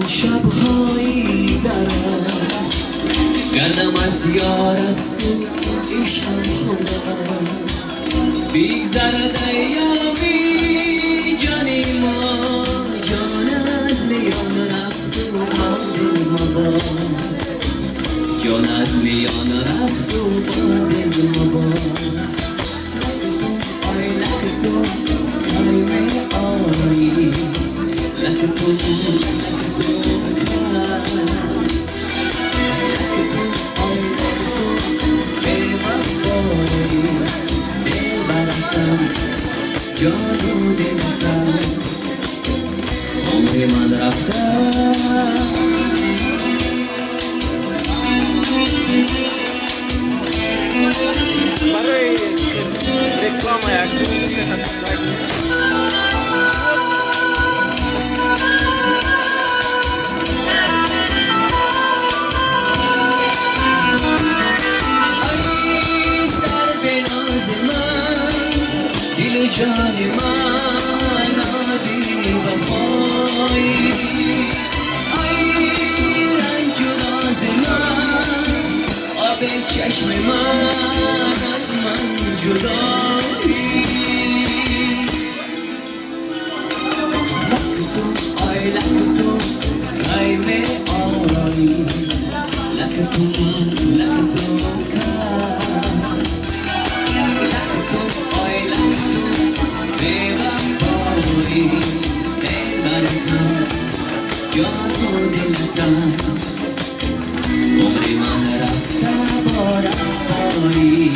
شبهایی درست گردم از یار است و عشقم خود است بیگذرد ایامی جانی ما جان از میان رفت و باد ما باز جان از میان رفت و باد ما باز آی لک تو آی می آی لک تو جانو دلم عمر من رفته برای رکلام جان من نادی وفایی ای رنج و ناز من آب چشم من از من جدایی لک تو آی لک تو ای می آی لک تو جانو دلم عمر من رفته با رفایی